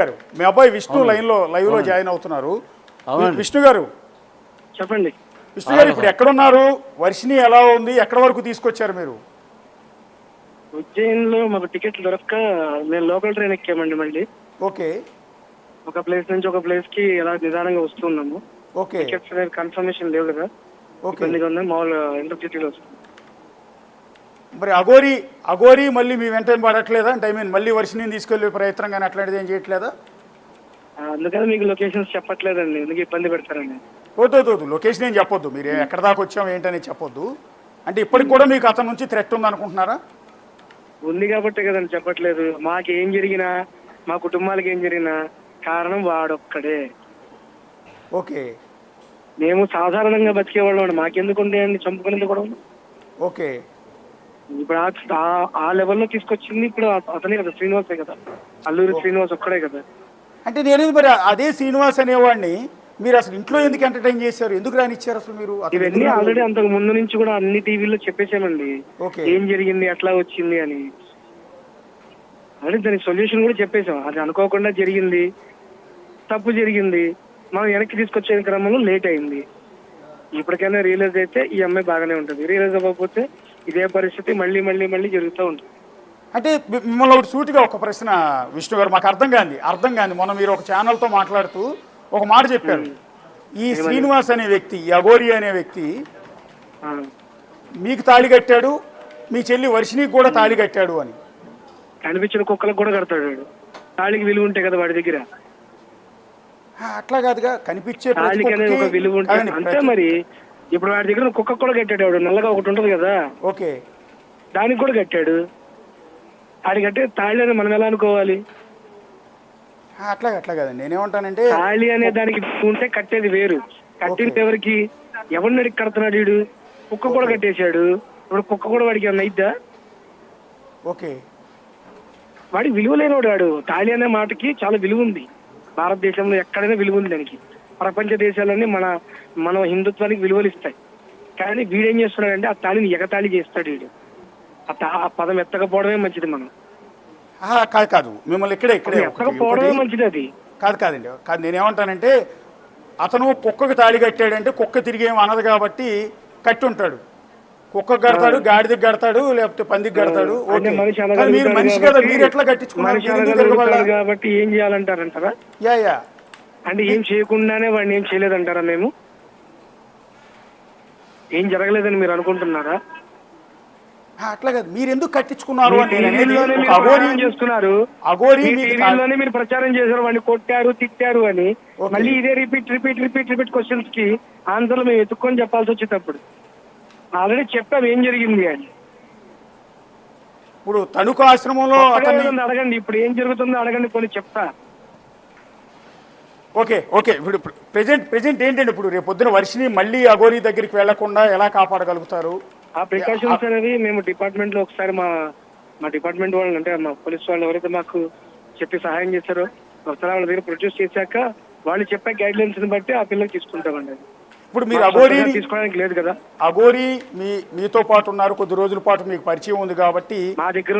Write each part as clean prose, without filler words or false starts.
గారు మీ అబ్బాయి విష్ణు లైవ్ లో జాయిన్ అవుతున్నారు. విష్ణు గారు చెప్పండి. విష్ణు గారు ఇప్పుడు ఎక్కడున్నారు? వర్షిని ఎలా ఉంది? ఎక్కడి వరకు తీసుకొచ్చారు మీరు? ఉజ్జయిన్ లో మాకు టికెట్లు దొరక్క మేము లోకల్ ట్రైన్ ఎక్కామండి. మళ్ళీ ఓకే ఒక ప్లేస్ నుంచి ఒక ప్లేస్ కి ఎలా నిదానంగా వస్తున్నాము. ఓకే టికెట్స్ అనేది కన్ఫర్మేషన్ లేవు కదా, ఓకే ఇబ్బందిగా ఉంది. మామూలుగా ఇంటర్సిటీలో వస్తుంది. మరి అఘోరి మళ్ళీ మీ వెంట పడట్లేదా? అంటే ఐ మీన్ మళ్ళీ వర్షిని తీసుకెళ్లే ప్రయత్నం కానీ అట్లాంటిది ఏం చేయట్లేదా? అందుకని మీకు లొకేషన్స్ చెప్పట్లేదండి, ఎందుకు ఇబ్బంది పెడతారండి. వద్దు లొకేషన్ ఏం చెప్పొద్దు, మీరు ఎక్కడ దాకా వచ్చాం ఏంటని చెప్పొద్దు. అంటే ఇప్పటికి కూడా మీకు అతని నుంచి థ్రెట్ ఉంది అనుకుంటున్నారా? ఉంది కాబట్టి కదండి చెప్పట్లేదు. మాకేం జరిగినా, మా కుటుంబాలకు ఏం జరిగినా కారణం వాడొక్కడే. ఓకే మేము సాధారణంగా బతికేవాళ్ళం, మాకెందుకు ఉండేయండి చంపుకునేది కూడా. ఓకే ఇప్పుడు ఆ లెవెల్లో తీసుకొచ్చింది ఇప్పుడు అతనే కదా, శ్రీనివాసే కదా, అల్లూరి శ్రీనివాస్ ఒక్కడే కదా. అంటే నేను మరి అదే శ్రీనివాస్ అనేవాడిని మీరు అసలు ఇంట్లో ఎందుకు ఎంటర్టైన్ చేశారు? ఎందుకు రానిచ్చారు అసలు మీరు? ఇవన్నీ ఆల్రెడీ అంతకు ముందు నుంచి కూడా అన్ని టీవీల్లో చెప్పేశామండి, ఏం జరిగింది ఎట్లా వచ్చింది అని. ఆల్రెడీ దానికి సొల్యూషన్ కూడా చెప్పేశాం. అది అనుకోకుండా జరిగింది, తప్పు జరిగింది, మనం వెనక్కి తీసుకొచ్చే క్రమంలో లేట్ అయింది. ఇప్పటికైనా రియలైజ్ అయితే ఈ అమ్మాయి బాగానే ఉంటుంది. రియలైజ్ అవ్వకపోతే ఇదే పరిస్థితి మళ్ళీ మళ్ళీ మళ్ళీ జరుగుతూ ఉంటుంది. అంటే మిమ్మల్ని ఒకటి సూటిగా ఒక ప్రశ్న విష్ణు గారు, మాకు అర్థం కాంది. మొన్న మీరు ఒక ఛానల్తో మాట్లాడుతూ ఒక మాట చెప్పారు, ఈ శ్రీనివాస్ అనే వ్యక్తి, ఈ అఘోరి అనే వ్యక్తి మీకు తాళి కట్టాడు, మీ చెల్లి వర్షినికి కూడా తాళి కట్టాడు అని. కనిపించిన కుక్కలకు కూడా కడతాడు. తాళికి విలువ ఉంటే కదా వాడి దగ్గర. అట్లా కాదుగా, కనిపించే తాళికి అనేది ఒక విలువ ఉంటుంది అంతే. మరి ఇప్పుడు వాడి దగ్గర కుక్క కూడా కట్టాడు. వాడు నల్లగా ఒకటి ఉంటుంది కదా, ఓకే, దానికి కూడా కట్టాడు. ఆడి కట్టే తాళి అని మనం ఎలా అనుకోవాలి? అట్లా కాదండి, నేనేమంటానంటే తాళి అనే దానికి ఉంటే కట్టేది వేరు. కట్టింది ఎవరికి, ఎవరిని అడిగి కడుతున్నాడు వీడు? కుక్క కూడా కట్టేశాడు. ఇప్పుడు కుక్క కూడా వాడికి ఏమన్నా అయిద్దా? ఓకే, వాడికి విలువ లేనివాడు వాడు. తాళి అనే మాటకి చాలా విలువ ఉంది. భారతదేశంలో ఎక్కడైనా విలువ ఉంది దానికి. ప్రపంచ దేశాలన్నీ మన హిందుత్వానికి విలువలు ఇస్తాయి. కానీ వీడేం చేస్తున్నాడంటే ఆ తాళిని ఎగతాళి చేస్తాడు వీడు. ఆ పదం ఎత్తకపోవడమే మంచిది. మనం కాదు మిమ్మల్ని ఇక్కడే ఎత్తకపోవడమే మంచిది. అది కాదండి, నేనేమంటానంటే అతను కుక్కకు తాళి కట్టాడంటే కుక్క తిరిగి ఏమి అనదు కాబట్టి కట్టి ఉంటాడు. కుక్కకు కడతాడు, గాడిదకి కడతాడు, లేకపోతే పందికి కడతాడు. మీరు మనిషి కదా, మీరు ఎట్లా కట్టించుకున్నారు కాబట్టి ఏం చేయాలంటారంటారా? యా అంటే ఏం చేయకుండానే వాడిని ఏం చేయలేదంటారా? మేము ఏం జరగలేదని మీరు అనుకుంటున్నారా? అట్లా కాదు, మీరు ఎందుకు కట్టించుకున్నారు చేస్తున్నారు. టీవీలోనే మీరు ప్రచారం చేశారు, వాడిని కొట్టారు, తిట్టారు అని. మళ్ళీ ఇదే రిపీట్ క్వశ్చన్స్ కి ఆన్సర్లు మేము ఎత్తుక్కొని చెప్పాల్సి వచ్చేటప్పుడు ఆల్రెడీ చెప్పాం ఏం జరిగింది అని. ఇప్పుడు తణుకు ఆశ్రమంలో అడగండి, ఇప్పుడు ఏం జరుగుతుందో అడగండి, కొన్ని చెప్తా. ఓకే ఇప్పుడు ప్రెజెంట్ ఏంటండి? ఇప్పుడు రేపు పొద్దున వర్షిని మళ్ళీ అఘోరి దగ్గరికి వెళ్లకుండా ఎలా కాపాడగలుగుతారు? ఆ ప్రికాషన్స్ అనేవి మేము డిపార్ట్మెంట్ లో ఒకసారి మా డిపార్ట్మెంట్ వాళ్ళు, అంటే మా పోలీస్ వాళ్ళు ఎవరైతే మాకు చెప్పి సహాయం చేశారో ఒకసారి వాళ్ళ దగ్గర ప్రొడ్యూస్ చేశాక వాళ్ళు చెప్పే గైడ్ లైన్స్ ని బట్టి ఆ పిల్లలు తీసుకుంటామండి. ఇప్పుడు మీరు అఘోరి తీసుకోవడానికి లేదు కదా. అఘోరి మీతో పాటు ఉన్నారు, కొద్ది రోజుల పాటు మీకు పరిచయం ఉంది కాబట్టి మా దగ్గర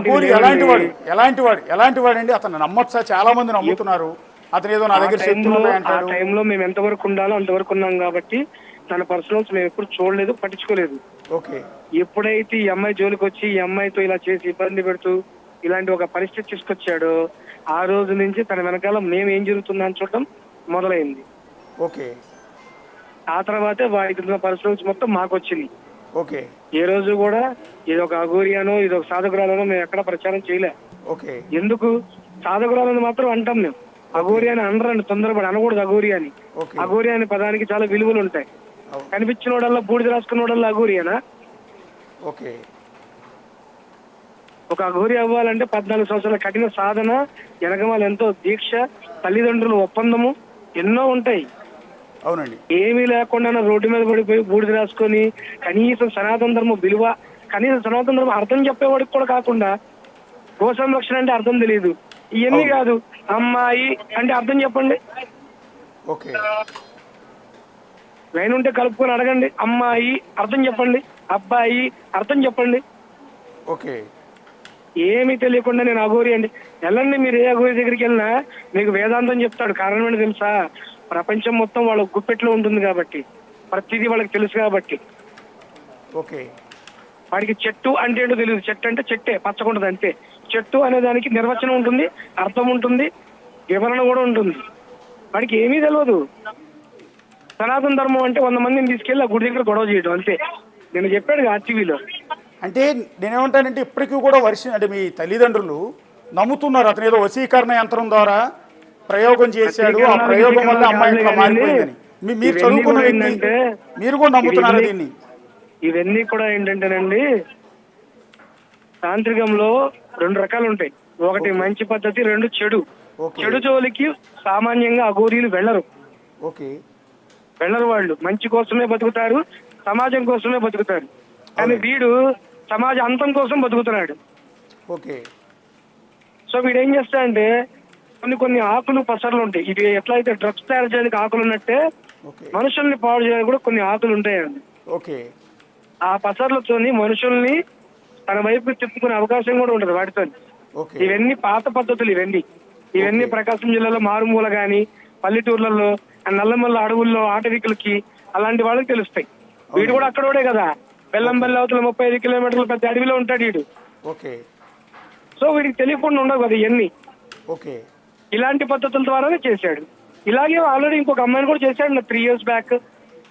అఘోరి ఎలాంటి వాడు అండి? అతను నమ్మొచ్చా? చాలా మంది నమ్ముతున్నారు అతను ఏదో నా దగ్గర శక్తులు ఉన్నాయంటాడు. ఆ టైంలో మేము ఎంతవరకు ఉండాలో అంతవరకు ఉన్నాం కాబట్టి తన పర్సనల్స్ మేము ఎప్పుడు చూడలేదు, పట్టించుకోలేదు. ఓకే, ఎప్పుడైతే ఈ అమ్మాయి జోలికి వచ్చి ఈ అమ్మాయితో ఇలా చేసి ఇబ్బంది పెడుతూ ఇలాంటి ఒక పరిస్థితి తీసుకొచ్చాడో ఆ రోజు నుంచి తన వెనకాల మేము ఏం జరుగుతుందని చూడటం మొదలైంది. ఓకే, ఆ తర్వాతే వాడికి పర్సనల్స్ మొత్తం మాకు వచ్చింది. ఓకే, ఏ రోజు కూడా ఇదొక అఘోరియానో ఇదొక సాధకురాలనో మేము ఎక్కడ ప్రచారం చేయలే. ఓకే, ఎందుకు సాధకురాలని మాత్రం అంటాం మేము, అఘోరి అని అనరండి, తొందరపడి అనకూడదు అఘోరి అని. అఘోరి అనే పదానికి చాలా విలువలు ఉంటాయి. కనిపించిన వాడల్లా బూడిద రాసుకున్న వాడల్లా అఘోరియానా? ఓకే, ఒక అఘోరి అవ్వాలంటే 14 సంవత్సరాల కఠిన సాధన, వెనకమాల ఎంతో దీక్ష, తల్లిదండ్రుల ఒప్పందము ఎన్నో ఉంటాయి. అవునండి, ఏమీ లేకుండా రోడ్డు మీద పడిపోయి బూడిద రాసుకొని కనీసం సనాతన ధర్మం విలువ, కనీసం సనాతన ధర్మం అర్థం చెప్పేవాడికి కూడా కాకుండా గో సంరక్షణ అంటే అర్థం తెలియదు. ఇవన్నీ కాదు, అమ్మాయి అంటే అర్థం చెప్పండి. ఓకే, లైన్ ఉంటే కలుపుకొని అడగండి. అమ్మాయి అర్థం చెప్పండి, అబ్బాయి అర్థం చెప్పండి. ఓకే, ఏమీ తెలియకుండా నేను అఘోరి అండి. వెళ్ళండి మీరు, ఏ అఘోరి దగ్గరికి వెళ్ళినా మీకు వేదాంతం చెప్తాడు. కారణం ఏంటో తెలుసా? ప్రపంచం మొత్తం వాళ్ళ గుప్పెట్లో ఉంటుంది కాబట్టి, ప్రతిదీ వాళ్ళకి తెలుసు కాబట్టి. ఓకే. వాడికి చెట్టు అంటే ఏంటో తెలియదు. చెట్టు అంటే చెట్టే, పచ్చకుంటది అంతే. చెట్టు అనే దానికి నిర్వచనం ఉంటుంది, అర్థం ఉంటుంది, వివరణ కూడా ఉంటుంది. వాడికి ఏమీ తెలియదు. సనాతన ధర్మం అంటే 100 మందిని తీసుకెళ్లి ఆ గుడి దగ్గర గొడవ చేయడం అంతే. నేను చెప్పాడు ఆర్టీవీలో. అంటే నేనేమంటానంటే ఇప్పటికీ కూడా అంటే మీ తల్లిదండ్రులు నమ్ముతున్నారు అతను ఏదో వశీకరణ యంత్రం ద్వారా ప్రయోగం చేశాడు, ఆ ప్రయోగం వల్ల అమ్మాయి ఇట్లా మారిపోయిందని. మీరు చదువుకున్న ఏంటంటే మీరు కూడా నమ్ముతున్నారు దీన్ని. ఇవన్నీ కూడా ఏంటంటేనండి, తాంత్రికంలో 2 రకాలు ఉంటాయి. ఒకటి మంచి పద్ధతి, 2 చెడు. చెడు జోలికి సామాన్యంగా అఘోరీలు వెళ్ళరు. ఓకే. వెళ్ళరు. వాళ్ళు మంచి కోసమే బతుకుతారు, సమాజం కోసమే బతుకుతారు. కానీ వీడు సమాజ అంతం కోసం బతుకుతున్నాడు. ఓకే. సో వీడు ఏం చేస్తాడంటే కొన్ని ఆకులు పసర్లు ఉంటాయి. ఇవి ఎట్లా అయితే డ్రగ్స్ తయారు చేయడానికి ఆకులు ఉన్నట్టే మనుషుల్ని పాడు చేయడానికి కూడా కొన్ని ఆకులు ఉంటాయండి. ఓకే. ఆ పసర్లతోని మనుషుల్ని తన వైపు తిప్పుకునే అవకాశం కూడా ఉంటుంది వాటితో. ఇవన్నీ పాత పద్ధతులు. ఇవన్నీ ప్రకాశం జిల్లాలో మారుమూల గాని పల్లెటూర్లలో, నల్లమల్ల అడవుల్లో ఆటవికులకి అలాంటి వాళ్ళకి తెలుస్తాయి. వీడు కూడా అక్కడోడే కదా, బెల్లంపల్లి అవతల 35 కిలోమీటర్ల పెద్ద అడవిలో ఉంటాడు వీడు. ఓకే. సో వీడికి తెలియకుండా ఉండవు కదా ఇవన్నీ. ఓకే. ఇలాంటి పద్ధతుల ద్వారానే చేశాడు. ఇలాగే ఆల్రెడీ ఇంకొక అమ్మాయిని కూడా చేశాడు 3 years బ్యాక్.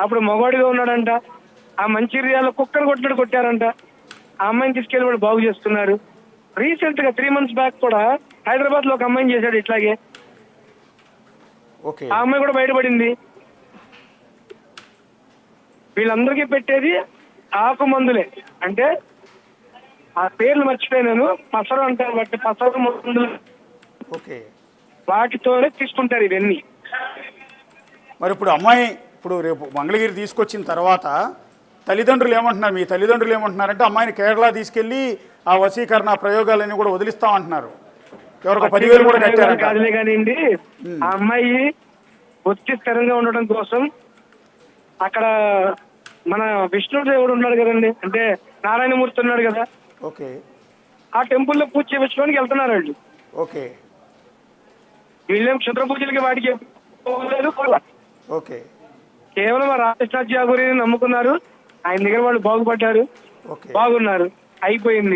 అప్పుడు మగవాడిగా ఉన్నాడంట. ఆ మంచిర్యాలలో కుక్కను కొట్టినట్టు కొట్టారంట. ఆ అమ్మాయిని తీసుకెళ్లి వాడు బాగు చేస్తున్నారు. రీసెంట్ గా 3 months బ్యాక్ కూడా హైదరాబాద్ లో ఒక అమ్మాయిని చేశాడు ఇట్లాగే. ఆ అమ్మాయి కూడా బయటపడింది. వీళ్ళందరికీ పెట్టేది ఆకు మందులే. అంటే ఆ పేర్లు మర్చిపోయినాను, పసరు అంటారు. బట్టి పసరు మందులు వాటితోనే తీసుకుంటారు ఇవన్నీ. మరి ఇప్పుడు అమ్మాయి రేపు మంగళగిరి తీసుకొచ్చిన తర్వాత తల్లిదండ్రులు ఏమంటున్నారు? మీ తల్లిదండ్రులు ఏమంటున్నారంటే అమ్మాయిని కేరళ తీసుకెళ్లి ఆ వశీకరణ ప్రయోగాలన్నీ కూడా వదిలిస్తామంటున్నారు. ఎవరికో 10,000 కూడా కట్టారు. కాదులే కానివ్వండి, ఆ అమ్మాయి బొత్తి స్థిరంగా ఉండడం కోసం అక్కడ మన విష్ణుదేవుడు ఉన్నాడు కదండి, అంటే నారాయణమూర్తి ఉన్నాడు కదా. ఓకే. ఆ టెంపుల్ లో పూజ చేయించుకోవడానికి వెళ్తున్నారు వాళ్ళు. ఓకే. వీళ్ళేం క్షుద్ర పూజలకి వాడికి పోలేదు. ఓకే. కేవలం రామకృష్ణాజీ అఘోరిని నమ్ముకున్నారు. ఆయన దగ్గర వాళ్ళు బాగుపడ్డారు, బాగున్నారు, అయిపోయింది.